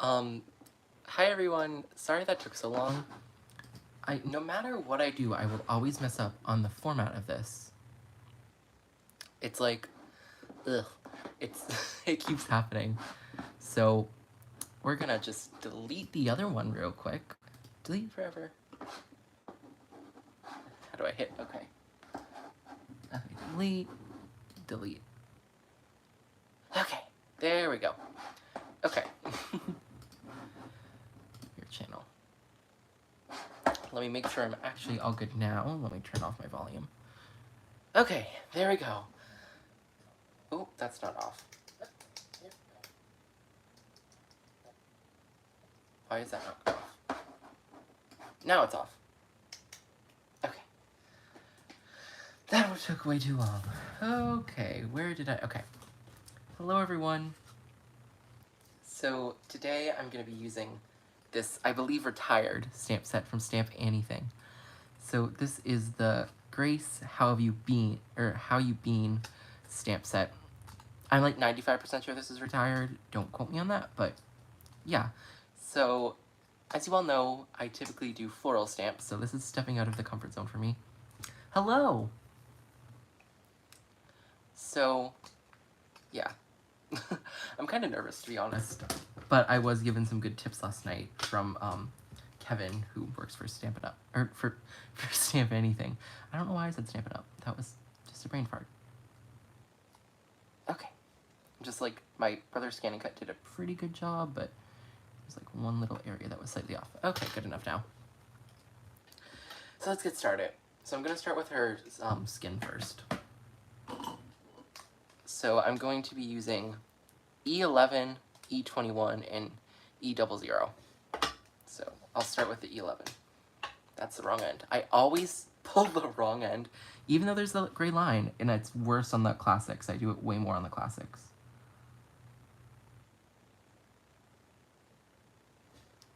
Hi everyone. Sorry that took so long. No matter what I do, I will always mess up on the format of this. It's like, ugh. It keeps happening. So, we're gonna just delete the other one real quick. Delete forever. How do I hit? Okay. Okay, delete. Okay, there we go. Okay. Your channel. Let me make sure I'm actually all good now. Let me turn off my volume. Okay, there we go. Oh, that's not off. Why is that not off? Now it's off. Okay. That took way too long. Okay, where did I... Okay. Hello, everyone. So, today I'm going to be using this, I believe, retired stamp set from Stamp Anything. So, this is the Grace How You Been stamp set. I'm like 95% sure this is retired. Don't quote me on that, but yeah. So, as you all know, I typically do floral stamps, so this is stepping out of the comfort zone for me. Hello! So, yeah. I'm kind of nervous, to be honest. But I was given some good tips last night from Kevin, who works for Stamp It Up, or for Stamp Anything. I don't know why I said Stamp It Up. That was just a brain fart. Okay. Just like my brother Scanning Cut did a pretty good job, but there's like one little area that was slightly off. Okay, good enough now. So let's get started. So I'm going to start with her skin first. So I'm going to be using E11, E21, and E00. So I'll start with the E11. That's the wrong end. I always pull the wrong end, even though there's the gray line, and it's worse on the classics. I do it way more on the classics.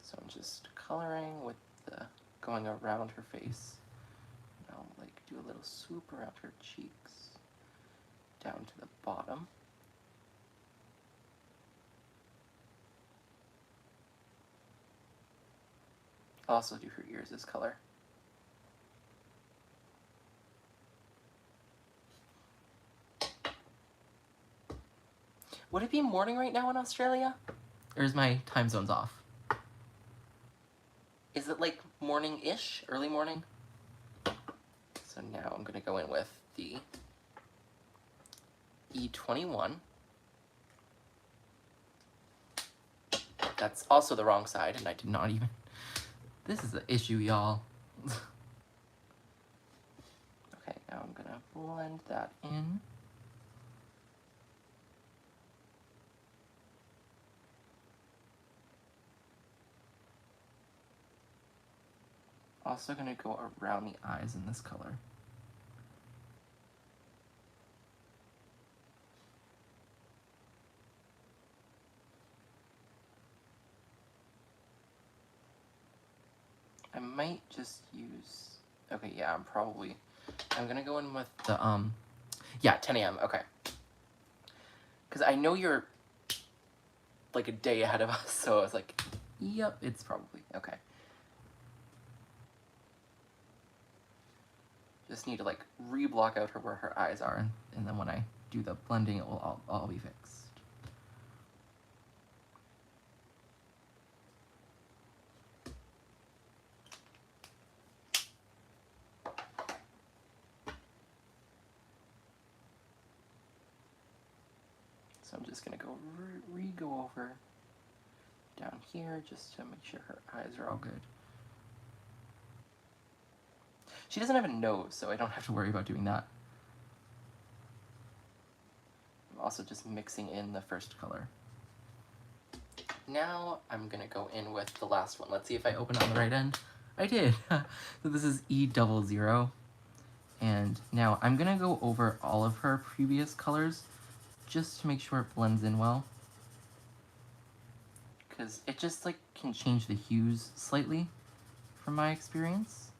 So I'm just coloring with the going around her face. And I'll like do a little swoop around her cheeks, down to the bottom. I'll also do her ears this color. Would it be morning right now in Australia? Or is my time zones off? Is it like morning-ish? Early morning? So now I'm going to go in with the E21. That's also the wrong side, and I did not even... This is the issue, y'all. Okay, now I'm gonna blend that in. Also gonna go around the eyes in this color. I might just use... Okay, yeah, I'm gonna go in with the, yeah, 10 a.m., okay. Because I know you're, like, a day ahead of us, so I was like, yep, it's probably, okay. Just need to, like, re-block out where her eyes are, and then when I do the blending, it will all be fixed. So I'm just gonna go go over down here just to make sure her eyes are all good. She doesn't have a nose, so I don't have to worry about doing that. I'm also just mixing in the first color. Now I'm gonna go in with the last one. Let's see if I open on the right end. I did! So this is E00. And now I'm gonna go over all of her previous colors just to make sure it blends in well. Because it just like can change the hues slightly from my experience.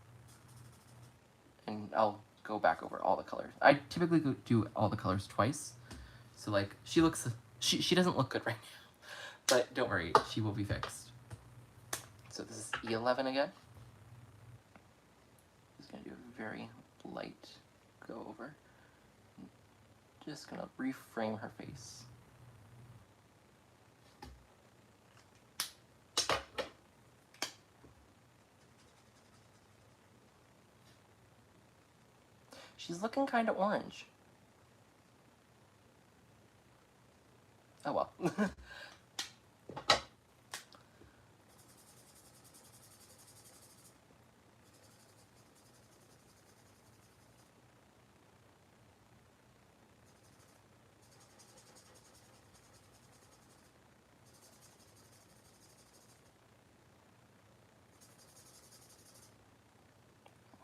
And I'll go back over all the colors. I typically do all the colors twice. So like she doesn't look good right now. But don't worry, she will be fixed. So this is E11 again. Just gonna do a very light go over. Just gonna reframe her face. She's looking kind of orange. Oh well.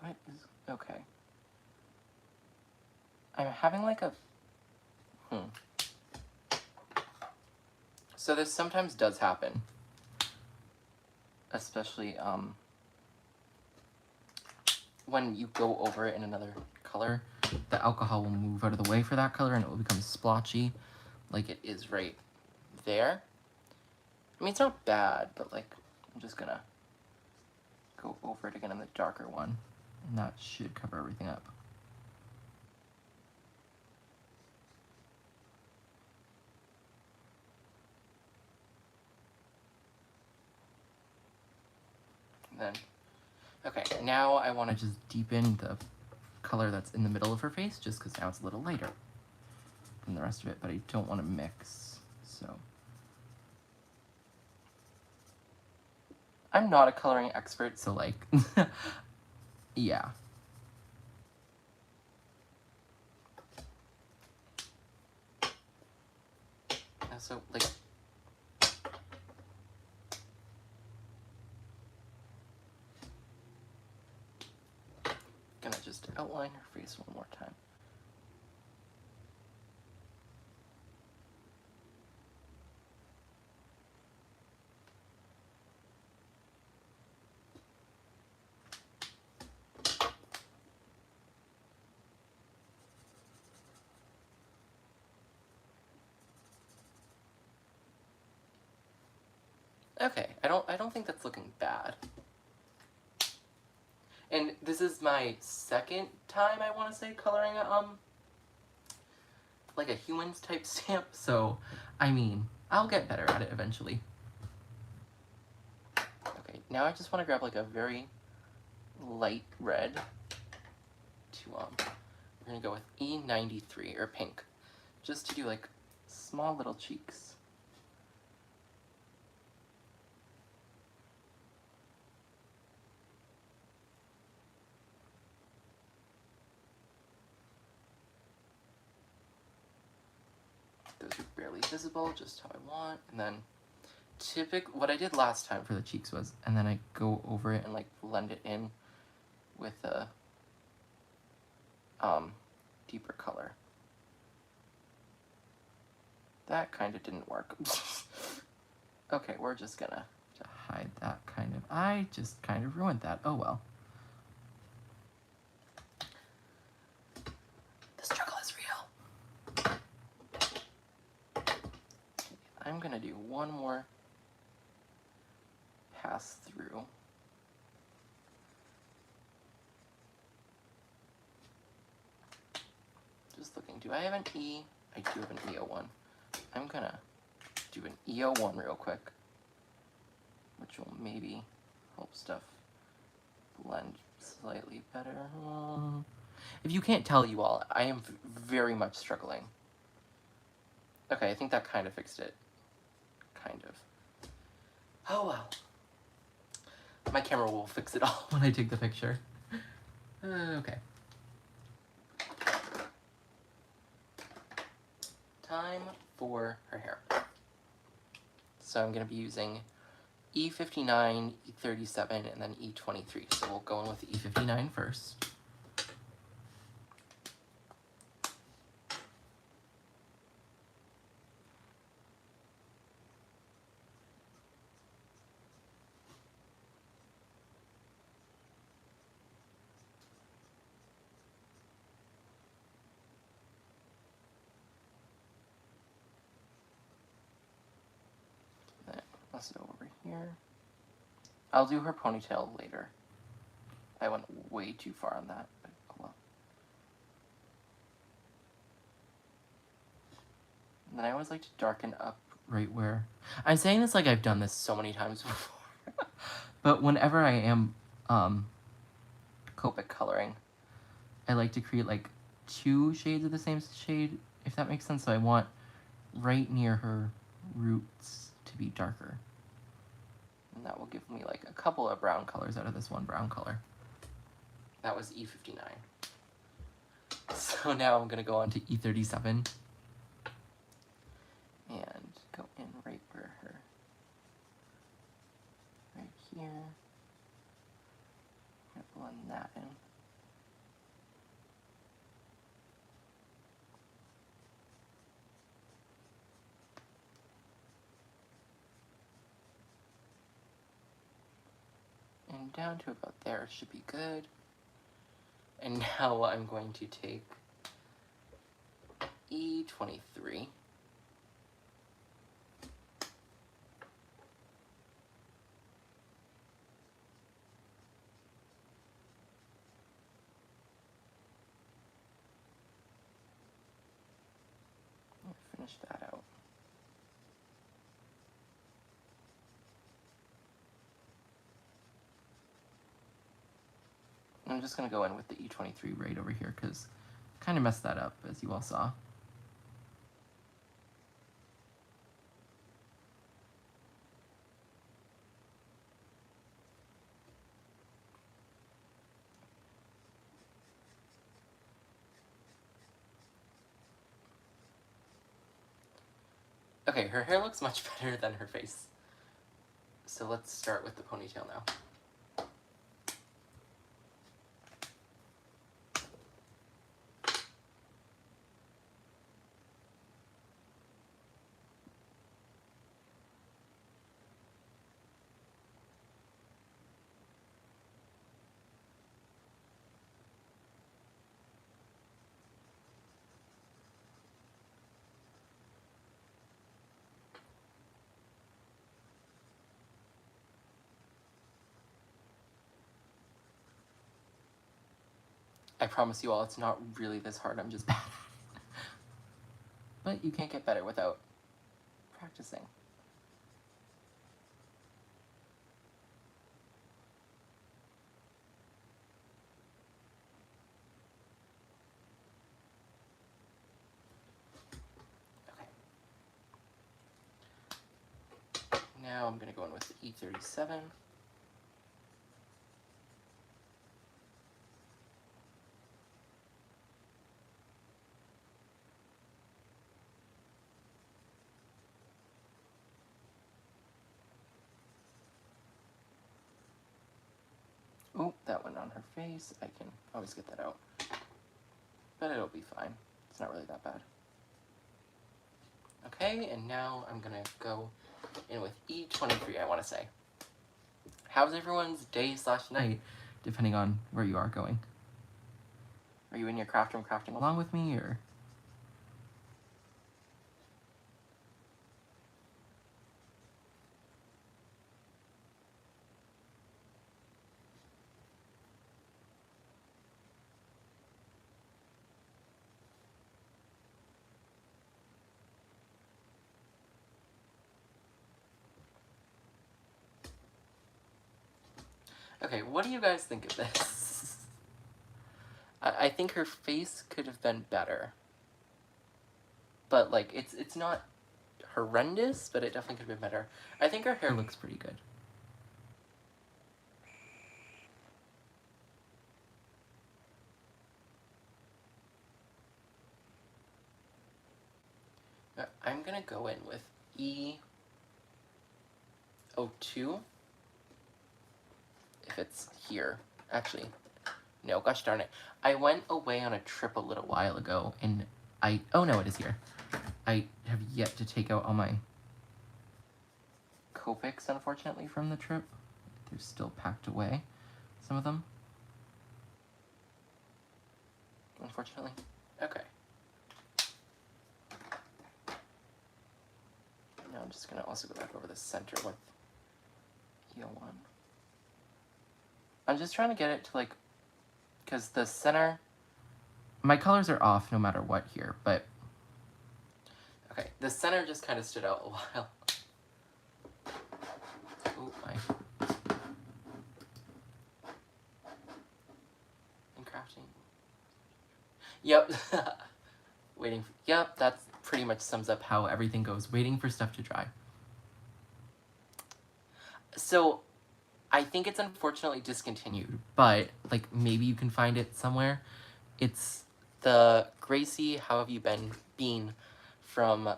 What is... okay. I'm having like a... So this sometimes does happen. Especially, when you go over it in another color, the alcohol will move out of the way for that color and it will become splotchy, like it is right there. I mean, it's not bad, but like, I'm just gonna go over it again in the darker one, and that should cover everything up. And then, okay, now I want to just deepen the color that's in the middle of her face, just because now it's a little lighter than the rest of it, but I don't want to mix, so. I'm not a coloring expert, so like, yeah. So, like, gonna just outline her face one more time. Okay, I don't think that's looking bad. And this is my second time, I want to say, coloring a, like a humans type stamp, so, I mean, I'll get better at it eventually. Okay, now I just want to grab like a very light red to, we're gonna go with E93, or pink, just to do like small little cheeks. Those are barely visible, just how I want, and then what I did last time for the cheeks was, and then I go over it and like blend it in with a deeper color. That kind of didn't work. Okay, we're just gonna hide that kind of. I just kind of ruined that. Oh well. The struggle is real. I'm gonna do one more pass through. Just looking, do I have an E? I do have an E01. I'm gonna do an E01 real quick, which will maybe help stuff blend slightly better. If you can't tell, you all, I am very much struggling. Okay, I think that kind of fixed it. Kind of. Oh well. My camera will fix it all when I take the picture. Okay. Time for her hair. So I'm going to be using E59, E37, and then E23. So we'll go in with the E59 first. Also over here. I'll do her ponytail later. I went way too far on that, but oh well. And then I always like to darken up right where... I'm saying this like I've done this so many times before. But whenever I am Copic coloring, I like to create like 2 shades of the same shade, if that makes sense. So I want right near her roots to be darker. And that will give me like a couple of brown colors out of this one brown color. That was E59. So now I'm going to go on to E37 and go in right where her, right here. I'm going to blend that in. And down to about there should be good. And now I'm going to take E23. Finish that out. I'm just going to go in with the E23 right over here because I kind of messed that up, as you all saw. Okay, her hair looks much better than her face. So let's start with the ponytail now. I promise you all, it's not really this hard, I'm just bad. But you can't get better without practicing. Okay. Now I'm going to go in with the E37. Oh, that went on her face. I can always get that out. But it'll be fine. It's not really that bad. Okay, and now I'm gonna go in with E23, I want to say. How's everyone's day/night, depending on where you are going? Are you in your craft room crafting along with me, or...? Okay, what do you guys think of this? I think her face could have been better. But, like, it's not horrendous, but it definitely could have been better. I think her hair looks pretty good. I'm gonna go in with E02. If it's here. Actually, no, gosh darn it. I went away on a trip a little while ago, and oh no, it is here. I have yet to take out all my Copics, unfortunately, from the trip. They're still packed away, some of them. Unfortunately. Okay. Now I'm just gonna also go back over the center with EO1. I'm just trying to get it to like, because the center, my colors are off no matter what here, but okay, the center just kind of stood out a while. Oh my. And crafting. Yep. Waiting for, yep, that pretty much sums up how everything goes. Waiting for stuff to dry. So, I think it's unfortunately discontinued, but like maybe you can find it somewhere. It's the Gracie How Have You Been from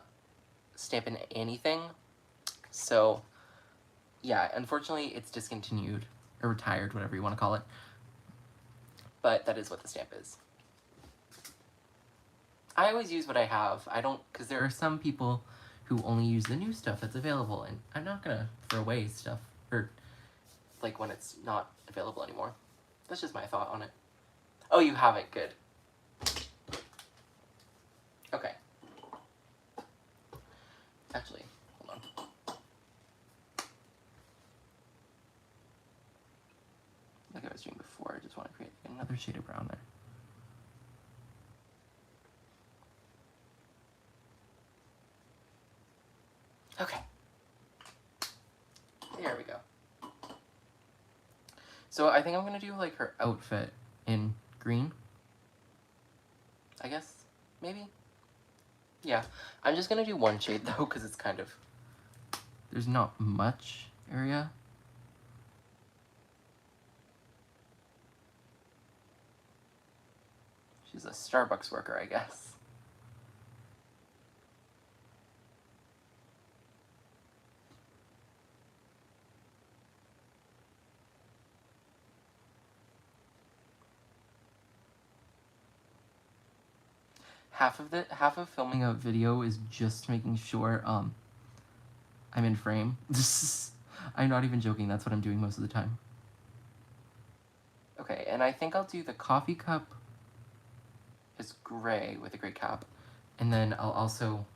Stampin' Anniething. So, yeah, unfortunately it's discontinued, or retired, whatever you want to call it. But that is what the stamp is. I always use what I have. I don't, because there are some people who only use the new stuff that's available, and I'm not gonna throw away stuff, or like when it's not available anymore. That's just my thought on it. Oh, you have it, good. Okay. Actually, hold on. Like I was doing before, I just want to create another shade of brown there. Okay. There we go. So I think I'm gonna do like her outfit in green. I guess, maybe? Yeah, I'm just gonna do one shade though, because it's kind of, there's not much area. She's a Starbucks worker, I guess. Half of filming a video is just making sure I'm in frame. I'm not even joking, that's what I'm doing most of the time. Okay, and I think I'll do the coffee cup is gray with a gray cap, and then I'll also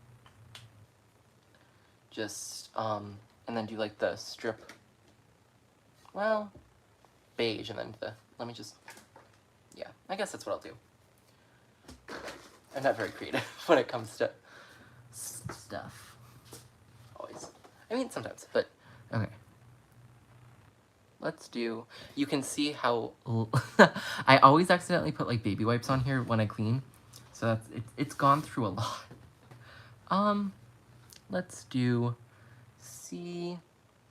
just and then do like the strip, well, beige, and then let me just, yeah, I guess that's what I'll do. I'm not very creative when it comes to stuff. Always. I mean, sometimes, but okay. Let's do, you can see how, I always accidentally put like baby wipes on here when I clean. So that's, it's gone through a lot. Let's do C1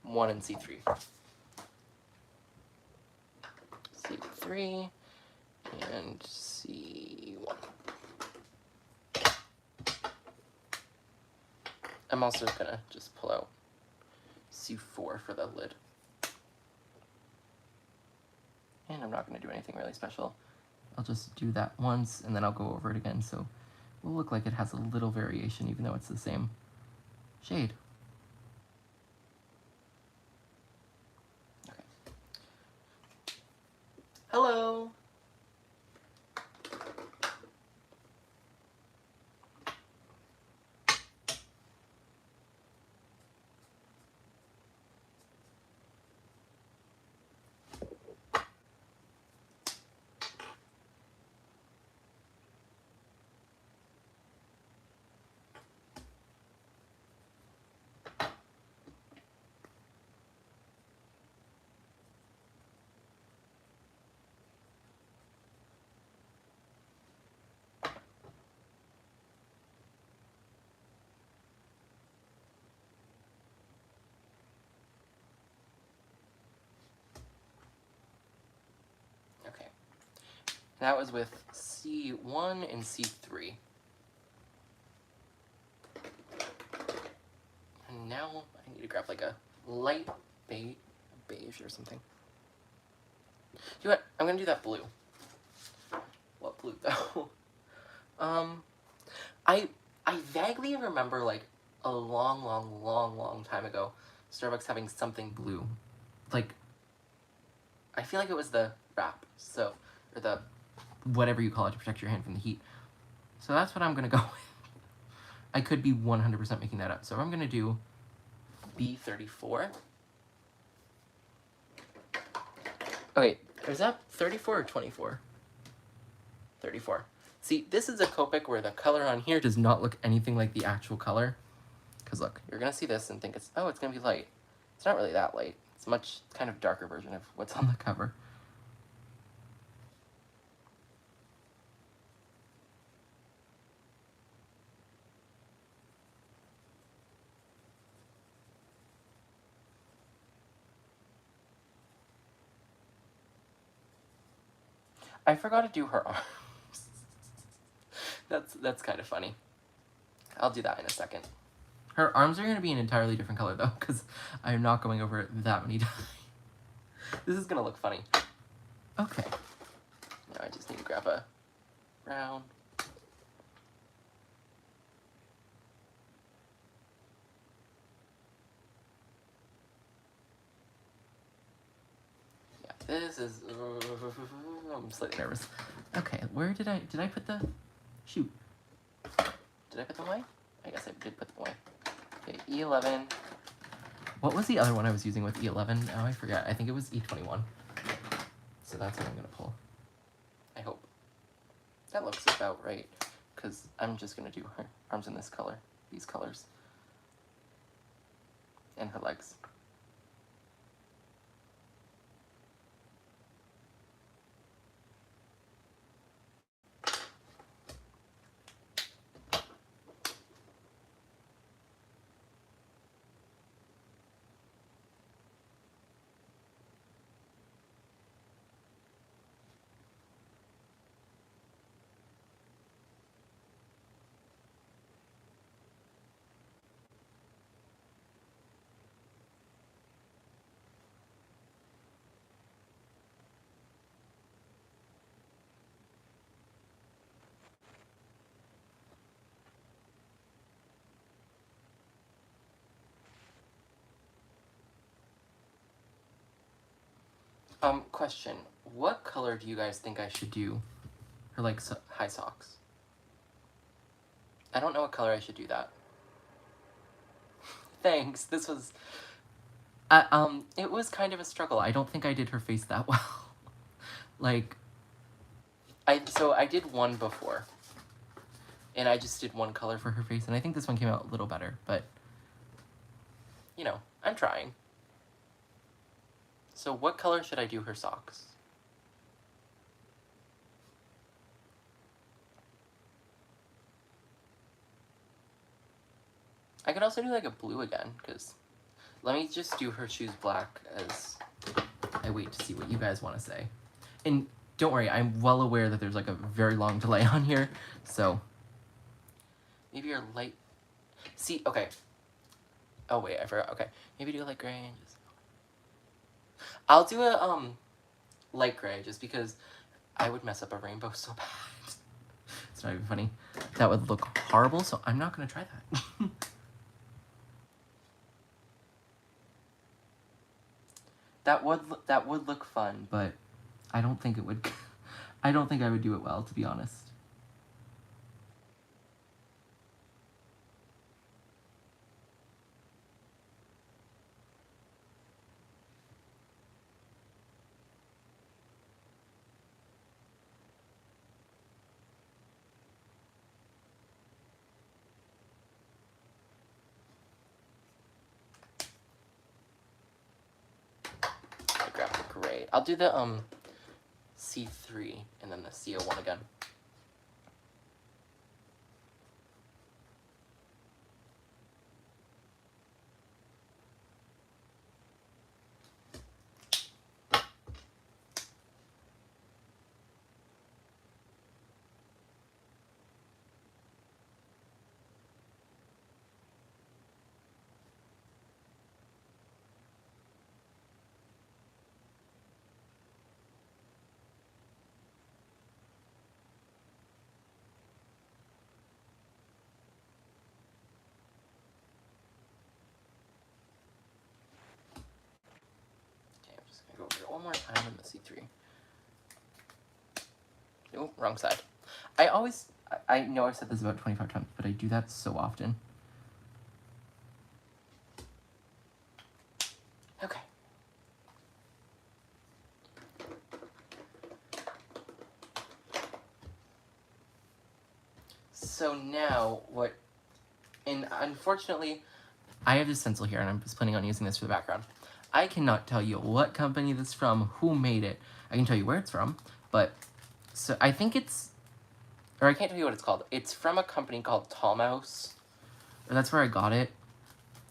and C3. C3 and C1. I'm also gonna just pull out C4 for the lid. And I'm not gonna do anything really special. I'll just do that once and then I'll go over it again, so it will look like it has a little variation even though it's the same shade. Okay. Hello! Okay. That was with C1 and C3. And now I need to grab like a light beige or something. You know what? I'm gonna do that blue. What blue though? I vaguely remember like a long time ago, Starbucks having something blue. Like, I feel like it was the wrap, so, or the, whatever you call it to protect your hand from the heat. So that's what I'm gonna go with. I could be 100% making that up. So I'm gonna do B34. Oh wait, is that 34 or 24? 34. See, this is a Copic where the color on here does not look anything like the actual color. Because look, you're going to see this and think it's going to be light. It's not really that light. It's a much kind of darker version of what's on the cover. I forgot to do her arms. That's kind of funny. I'll do that in a second. Her arms are going to be an entirely different color, though, because I'm not going over it that many times. This is going to look funny. Okay. Now I just need to grab a brown. Yeah, this is... I'm slightly nervous. Okay, where did I put the... Shoot. Did I put them away? I guess I did put them away. Okay, E11. What was the other one I was using with E11? Oh, I forgot. I think it was E21. So that's what I'm going to pull. I hope. That looks about right, because I'm just going to do her arms in this color, these colors, and her legs. Question. What color do you guys think I should do her, like, high socks? I don't know what color I should do that. Thanks. This was... it was kind of a struggle. I don't think I did her face that well. Like, so I did one before. And I just did one color for her face, and I think this one came out a little better, but... You know, I'm trying. So what color should I do her socks? I could also do like a blue again, because let me just do her shoes black as I wait to see what you guys want to say. And don't worry, I'm well aware that there's like a very long delay on here, so maybe your light... See, okay. Oh wait, I forgot. Okay, maybe do a light gray and just... I'll do a light gray just because I would mess up a rainbow so bad. It's not even funny. That would look horrible, so I'm not gonna try that. That would look fun, but I don't think it would. I don't think I would do it well, to be honest. I grabbed the gray. I'll do the C3 and then the CO1 again. Go over it one more time in the C3. Nope, wrong side. I know I've said this about 25 times, but I do that so often. so now what, and unfortunately, I have this stencil here and I'm just planning on using this for the background. I cannot tell you what company this is from, who made it. I can tell you where it's from, but, so I think it's, or I can't tell you what it's called. It's from a company called Tallmouse, or that's where I got it,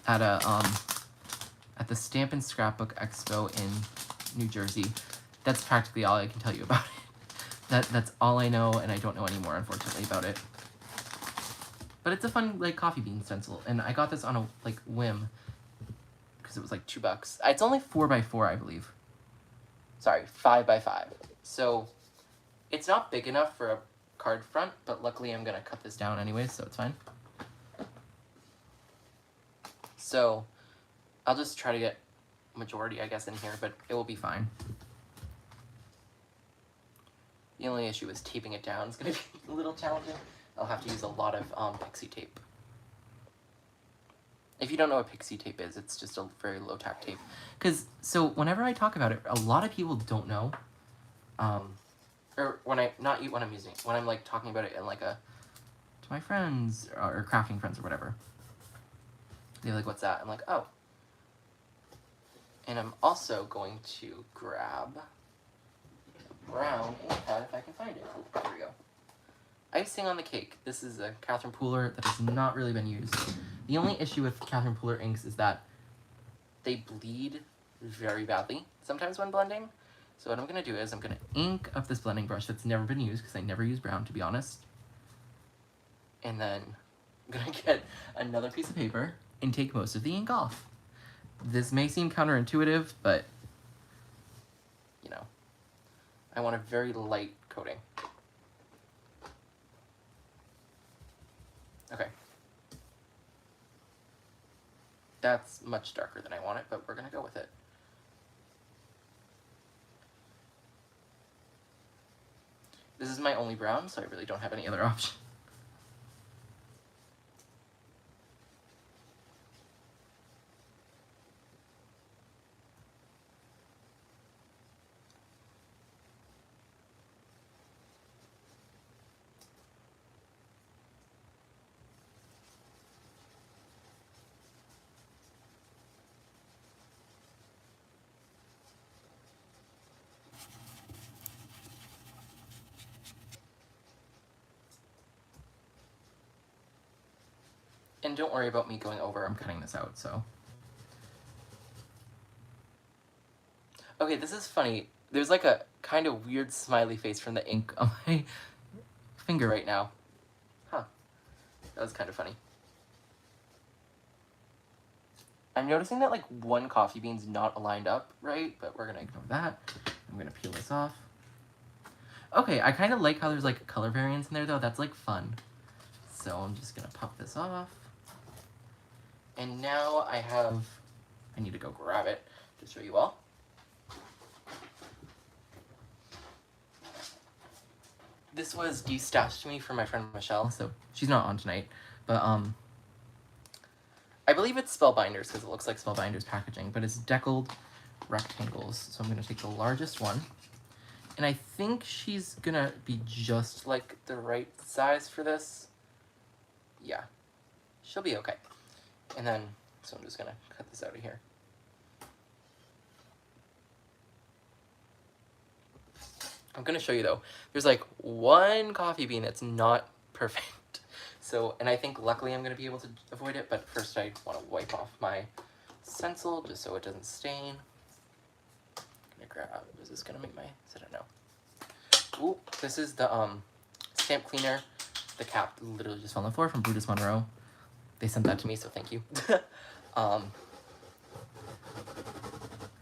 at the Stamp and Scrapbook Expo in New Jersey. That's practically all I can tell you about it. That's all I know, and I don't know anymore, unfortunately, about it. But it's a fun, like, coffee bean stencil, and I got this on a, like, whim, because it was, like, $2. It's only 4x4, I believe. Sorry, 5x5. So, it's not big enough for a card front, but luckily I'm gonna cut this down anyway, so it's fine. So, I'll just try to get majority, I guess, in here, but it will be fine. The only issue is taping it down. It's gonna be a little challenging. I'll have to use a lot of pixie tape. If you don't know what pixie tape is, it's just a very low tack tape. So whenever I talk about it, a lot of people don't know. Or when I'm like talking about it in like to my friends or crafting friends or whatever. They're like, what's that? I'm like, oh. And I'm also going to grab a brown ink pad if I can find it. Oh, there we go. Icing on the cake. This is a Catherine Pooler that has not really been used. The only issue with Catherine Pooler inks is that they bleed very badly sometimes when blending. So what I'm going to do is I'm going to ink up this blending brush that's never been used, because I never use brown, to be honest. And then I'm going to get another piece of paper and take most of the ink off. This may seem counterintuitive, but, you know, I want a very light coating. Okay. That's much darker than I want it, but we're gonna go with it. This is my only brown, so I really don't have any other option. And don't worry about me going over, I'm cutting this out, so. Okay, this is funny. There's like a kind of weird smiley face from the ink on my finger right now. Huh. That was kind of funny. I'm noticing that like one coffee bean's not lined up right, but we're gonna ignore that. I'm gonna peel this off. Okay, I kind of like how there's like color variants in there though. That's like fun. So I'm just gonna pop this off. And now I need to go grab it to show you all. This was destashed to me from my friend Michelle, so she's not on tonight, but I believe it's Spellbinders because it looks like Spellbinders packaging, but it's deckled rectangles. So I'm gonna take the largest one, and I think she's gonna be just like the right size for this. Yeah, she'll be okay. And then, so I'm just gonna cut this out of here. I'm gonna show you though, there's like one coffee bean that's not perfect. So, and I think luckily I'm gonna be able to avoid it, but first I wanna wipe off my stencil just so it doesn't stain. I'm gonna grab, is this gonna make my, I don't know. Ooh, this is the stamp cleaner. The cap literally just fell on the floor from Brutus Monroe. They sent that to me, so thank you.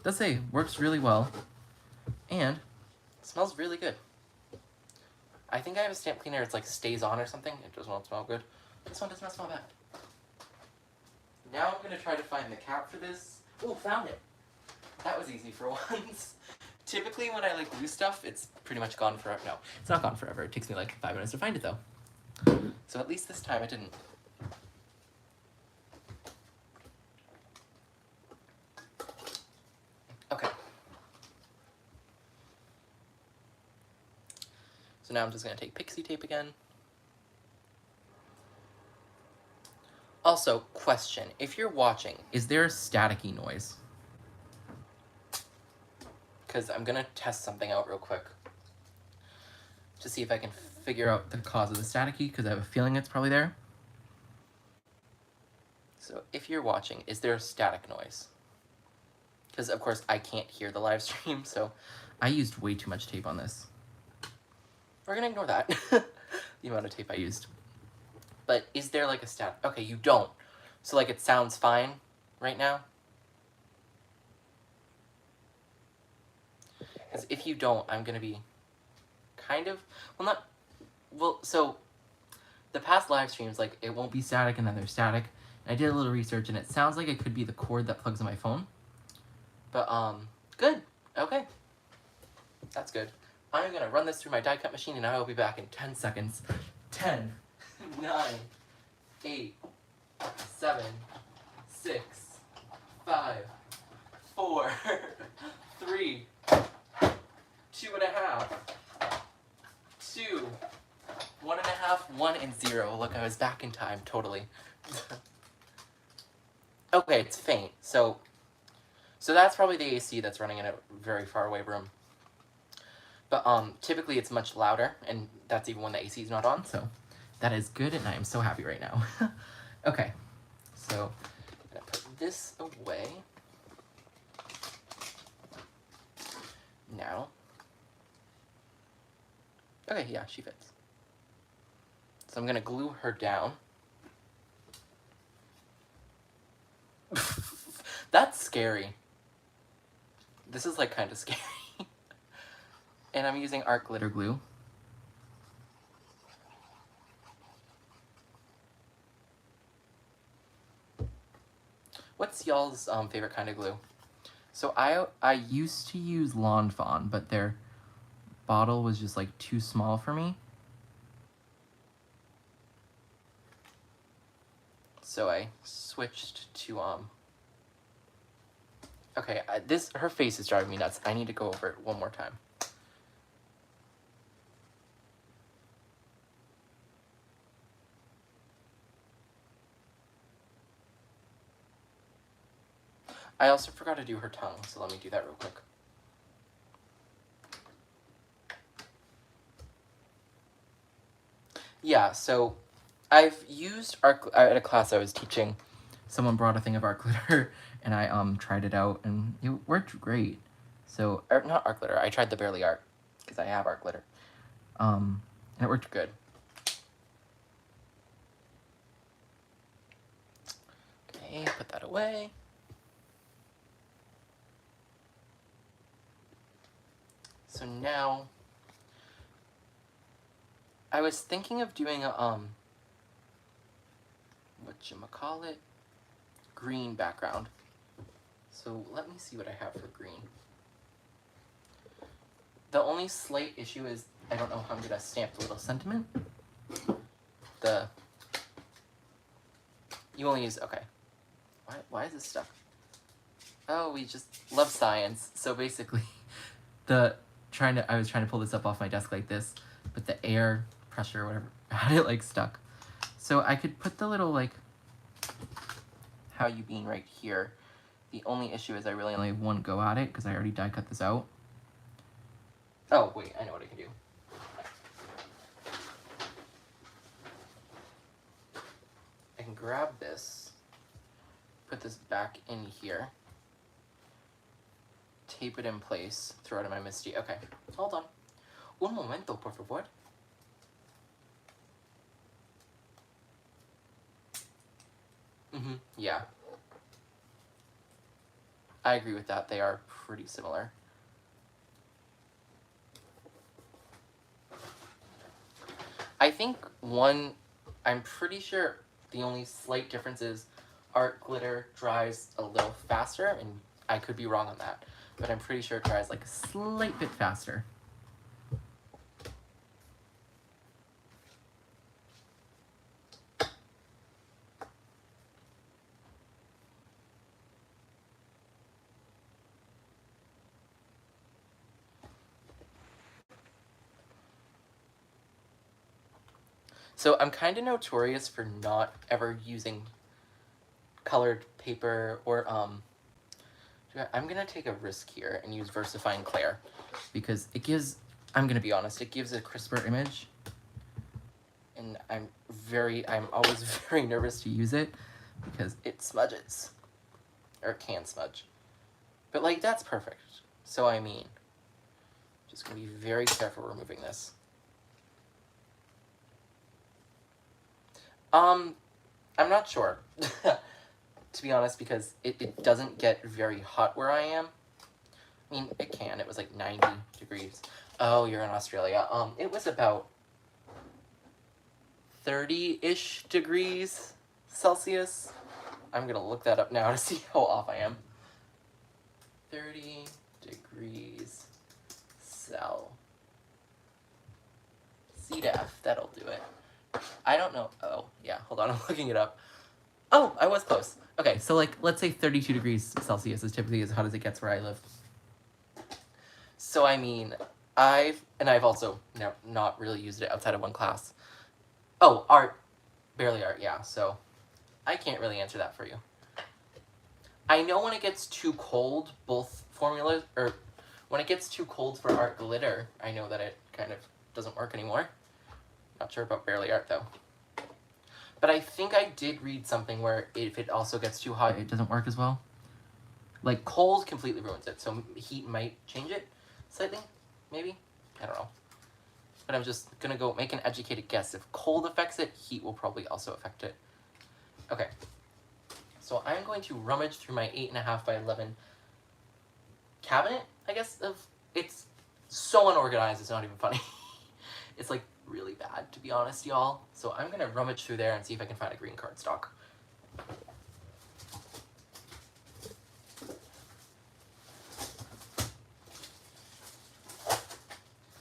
Does say, works really well, and smells really good. I think I have a stamp cleaner, it's like stays on or something. It does not smell good. This one does not smell bad. Now I'm gonna try to find the cap for this. Oh, found it. That was easy for once. Typically when I like lose stuff, it's pretty much gone forever. No, it's not gone forever. It takes me like 5 minutes to find it though. So at least this time it didn't. Okay. So now I'm just gonna take pixie tape again. Also, question, if you're watching, is there a staticky noise? Because I'm gonna test something out real quick to see if I can figure out the cause of the staticky, because I have a feeling it's probably there. So if you're watching, is there a static noise? Because of course I can't hear the live stream, so I used way too much tape on this. We're gonna ignore that, the amount of tape I used. But is there like a static? Okay, you don't. So like it sounds fine right now? Because if you don't, I'm gonna be kind of, so the past live streams, like, it won't be static and then there's static. And I did a little research and it sounds like it could be the cord that plugs in my phone. But, good. Okay. That's good. I'm gonna run this through my die cut machine and I will be back in 10 seconds. 10, 9, 8, 7, 6, 5, 4, 3, 2.5, 2, 1.5, 1, and 0. Look, I was back in time, totally. Okay, it's faint, so that's probably the AC that's running in a very far away room. But typically it's much louder, and that's even when the AC is not on, so that is good, and I am so happy right now. Okay, so I'm gonna put this away. Now. Okay, yeah, she fits. So I'm gonna glue her down. That's scary. This is like kind of scary. And I'm using art glitter glue. What's y'all's favorite kind of glue? So I used to use Lawn Fawn, but their bottle was just like too small for me. So I switched to okay, her face is driving me nuts. I need to go over it one more time. I also forgot to do her tongue, so let me do that real quick. Yeah, so I've used art at a class I was teaching. Someone brought a thing of art glitter, and I tried it out, and it worked great. So, not art glitter, I tried the Barely Art, because I have art glitter. And it worked good. Okay, put that away. So now, I was thinking of doing a, whatchamacallit, green background. So let me see what I have for green. The only slight issue is I don't know how I'm gonna stamp the little sentiment. You only use, okay. Why is this stuck? Oh, we just love science. So basically, I was trying to pull this up off my desk like this, but the air pressure or whatever had it like stuck. So I could put the little like how you being right here. The only issue is I really only have one go at it because I already die cut this out. Oh wait, I know what I can do. I can grab this, put this back in here, tape it in place, throw it in my Misty. Okay, hold on. Un momento, por favor. Yeah. I agree with that. They are pretty similar. I think I'm pretty sure the only slight difference is art glitter dries a little faster, and I could be wrong on that, but I'm pretty sure it dries like a slight bit faster. So I'm kind of notorious for not ever using colored paper, or I'm gonna take a risk here and use VersaFine Clair, because it gives, I'm gonna be honest, it gives a crisper image, and I'm always very nervous to use it because it smudges, or it can smudge, but like that's perfect. So I mean, just gonna be very careful removing this. I'm not sure, to be honest, because it doesn't get very hot where I am. I mean, it can. It was like 90 degrees. Oh, you're in Australia. It was about 30-ish degrees Celsius. I'm gonna look that up now to see how off I am. 30 degrees Cel. CDF, that'll do it. I don't know. Oh, yeah, hold on, I'm looking it up. Oh, I was close. Okay, so like, let's say 32 degrees Celsius is typically as hot as it gets where I live. So I mean, I've also not really used it outside of one class. Oh, art. Barely art, yeah, so I can't really answer that for you. I know when it gets too cold, both formulas, or when it gets too cold for art glitter, I know that it kind of doesn't work anymore. Not sure about barely art though. But I think I did read something where if it also gets too hot, it doesn't work as well. Like, cold completely ruins it, so heat might change it slightly, maybe? I don't know. But I'm just gonna go make an educated guess. If cold affects it, heat will probably also affect it. Okay. So I'm going to rummage through my 8.5 by 11 cabinet, I guess, it's so unorganized, it's not even funny. It's like really bad, to be honest, y'all. So I'm gonna rummage through there and see if I can find a green cardstock.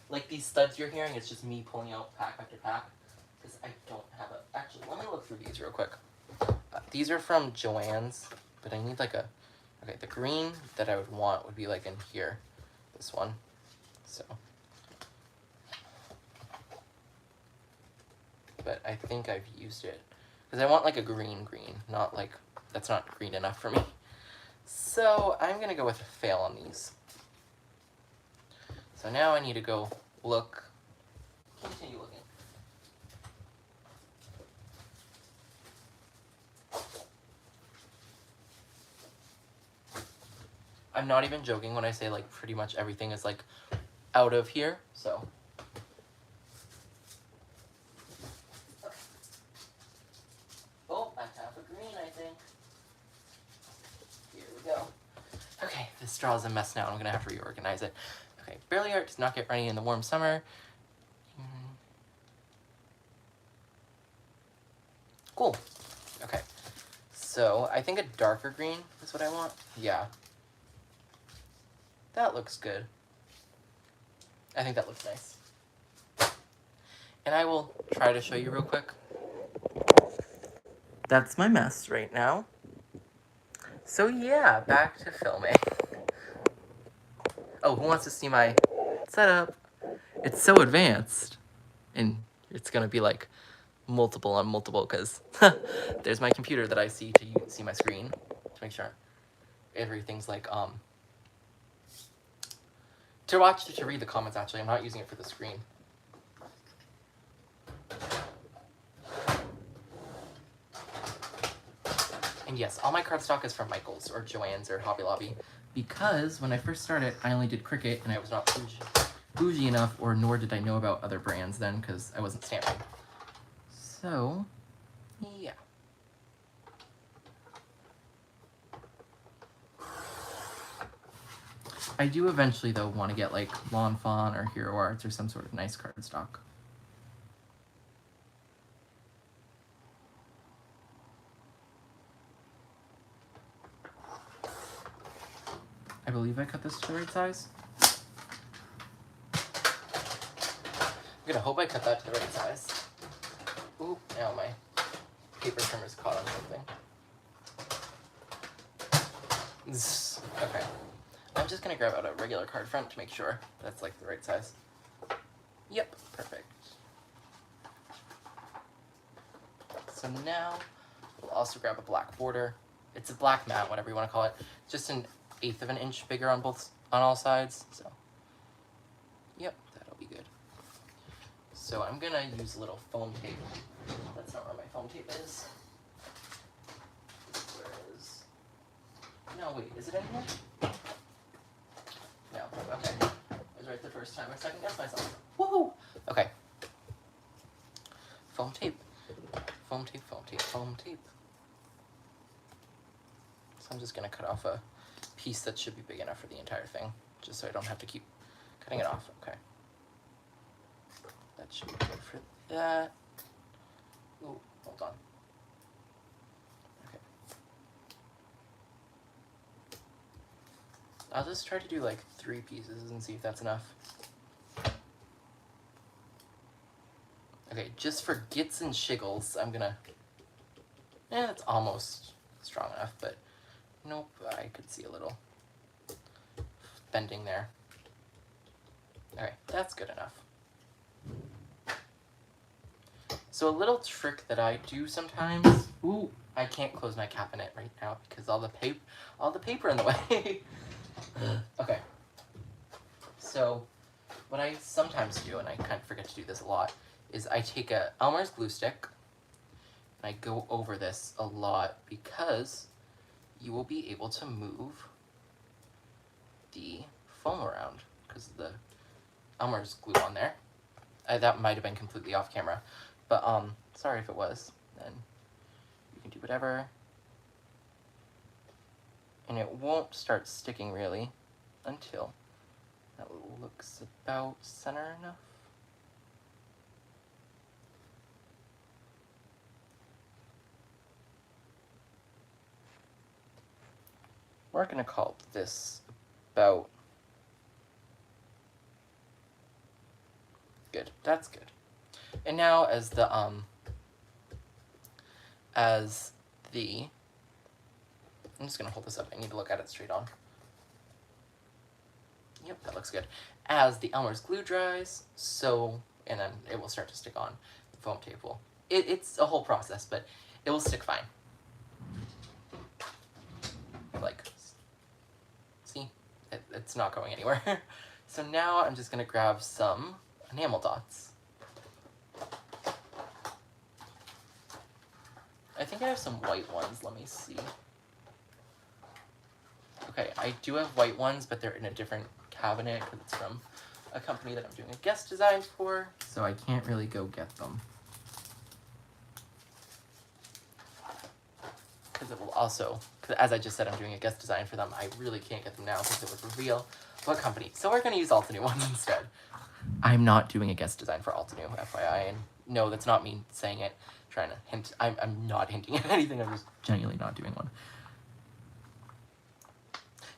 Like these studs you're hearing, it's just me pulling out pack after pack, because I don't have a, actually, let me look through these real quick. These are from Joann's, but I need like a, okay, the green that I would want would be like in here, this one, so. But I think I've used it, because I want like a green, not like, that's not green enough for me. So I'm gonna go with a fail on these. So now I need to go look, continue looking. I'm not even joking when I say like pretty much everything is like out of here, so. Okay. Oh, I have a green, I think. Here we go. Okay, this straw is a mess now. I'm gonna have to reorganize it. Okay, barely art does not get ready in the warm summer. Cool. Okay, so I think a darker green is what I want. Yeah. That looks good. I think that looks nice. And I will try to show you real quick. That's my mess right now. So yeah, back to filming. Oh, who wants to see my setup? It's so advanced. And it's gonna be like multiple on multiple, because there's my computer that I see to see my screen to make sure everything's like to read the comments. Actually, I'm not using it for the screen. And yes, all my cardstock is from Michael's or Joann's or Hobby Lobby, because when I first started, I only did Cricut, and I was not bougie enough, or nor did I know about other brands then, because I wasn't stamping. So, yeah. I do eventually, though, want to get like Lawn Fawn or Hero Arts or some sort of nice cardstock. I believe I cut this to the right size. I'm gonna hope I cut that to the right size. Ooh, now my paper trimmer's caught on something. Okay. I'm just gonna grab out a regular card front to make sure that's like the right size. Yep, perfect. So now we'll also grab a black border. It's a black mat, whatever you want to call it. Just an 1/8 of an inch bigger on all sides. So, yep, that'll be good. So I'm gonna use a little foam tape. That's not where my foam tape is. Where is? No, wait, is it in here? No, okay. I was right the first time. I second guessed myself. Woohoo! Okay. Foam tape. Foam tape, foam tape, foam tape. So I'm just gonna cut off a piece that should be big enough for the entire thing, just so I don't have to keep cutting it off. Okay. That should be good for that. Ooh, hold on. Okay. I'll just try to do like 3 pieces and see if that's enough. Okay, just for gits and shiggles, I'm gonna... that's almost strong enough, but nope, I could see a little bending there. Okay, that's good enough. So a little trick that I do sometimes... Ooh, I can't close my cabinet right now because all the paper in the way. Okay. So what I sometimes do, and I kind of forget to do this a lot, is I take a Elmer's glue stick and I go over this a lot because you will be able to move the foam around because of the Elmer's glue on there. That might have been completely off camera, but sorry if it was. Then you can do whatever. And it won't start sticking really until that looks about center enough. We're going to call this about... Good, that's good. And now as the I'm just going to hold this up. I need to look at it straight on. Yep, that looks good. As the Elmer's glue dries, and then it will start to stick on. The foam tape will. It's a whole process, but it will stick fine. Like, see? It's not going anywhere. So now I'm just going to grab some enamel dots. I think I have some white ones. Let me see. Okay, I do have white ones, but they're in a different cabinet because it's from a company that I'm doing a guest design for, so I can't really go get them. Because it will also, as I just said, I'm doing a guest design for them. I really can't get them now because it would reveal what company. So we're going to use Altenew ones instead. I'm not doing a guest design for Altenew, FYI, and no, that's not me saying it, trying to hint. I'm not hinting at anything, I'm just genuinely not doing one.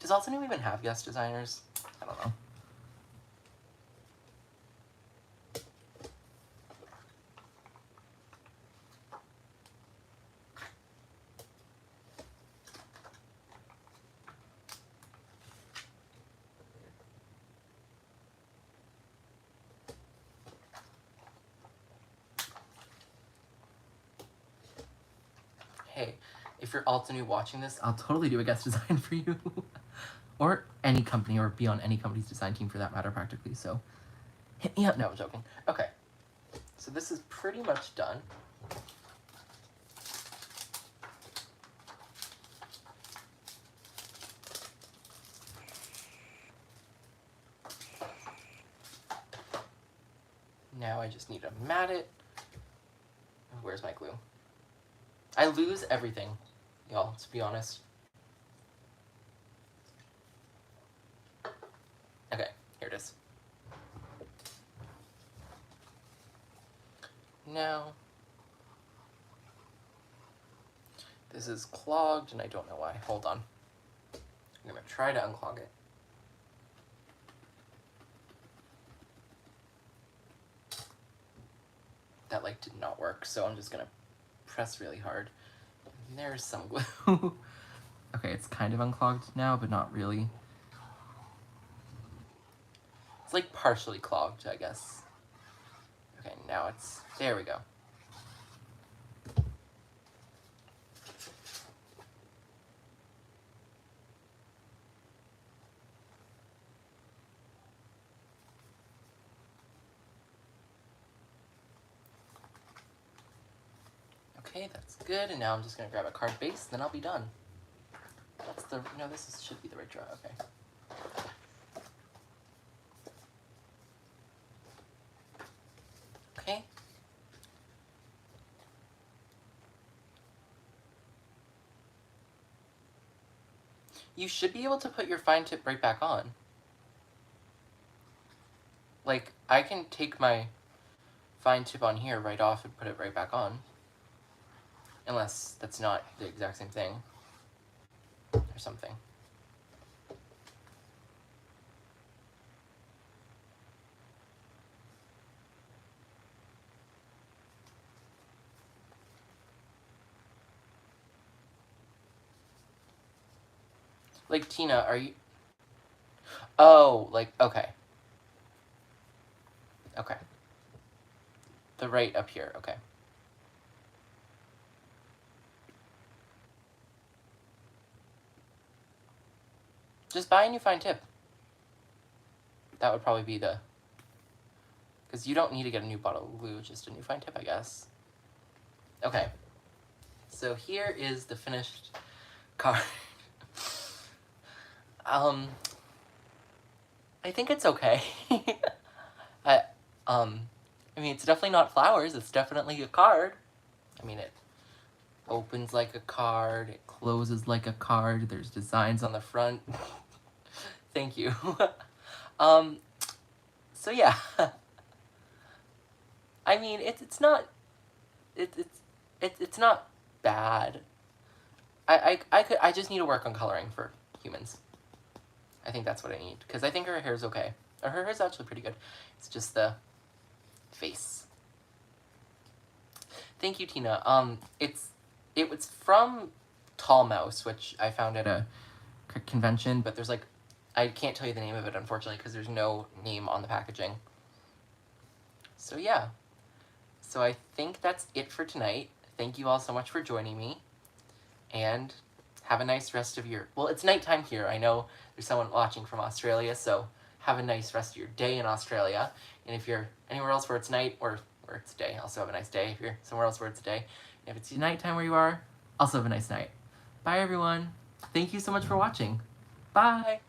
Does Altenew even have guest designers? I don't know. Hey, if you're Altenew watching this, I'll totally do a guest design for you. Or any company, or be on any company's design team for that matter, practically, so hit me up. No, I'm joking. Okay, so this is pretty much done. Now I just need to mat it. Where's my glue? I lose everything, y'all, to be honest. Okay, here it is. Now, this is clogged and I don't know why. Hold on. I'm gonna try to unclog it. That did not work, so I'm just gonna press really hard. And there's some glue. Okay, it's kind of unclogged now, but not really. It's partially clogged, I guess. Okay, now it's, there we go. Okay, that's good. And now I'm just gonna grab a card base, then I'll be done. That's the, no, should be the right draw, okay. Okay. You should be able to put your fine tip right back on. Like, I can take my fine tip on here right off and put it right back on. Unless that's not the exact same thing. Or something. Like, Tina, are you... Oh, like, okay. Okay. The right up here, okay. Just buy a new fine tip. That would probably be the... Because you don't need to get a new bottle of glue, just a new fine tip, I guess. Okay. So here is the finished card. I think it's okay. I mean, it's definitely not flowers, it's definitely a card. I mean, it opens like a card, it closes like a card, there's designs on the front. Thank you. So yeah. I mean, it's not bad. I just need to work on coloring for humans. I think that's what I need, because I think her hair's okay. Or her hair's actually pretty good. It's just the face. Thank you, Tina. It was from Tall Mouse, which I found at a convention, but there's like, I can't tell you the name of it, unfortunately, because there's no name on the packaging. So yeah. So I think that's it for tonight. Thank you all so much for joining me. And have a nice rest of your... Well, it's nighttime here. I know there's someone watching from Australia, so have a nice rest of your day in Australia. And if you're anywhere else where it's night, or where it's day, also have a nice day. If you're somewhere else where it's day. And if it's nighttime where you are, also have a nice night. Bye, everyone. Thank you so much for watching. Bye.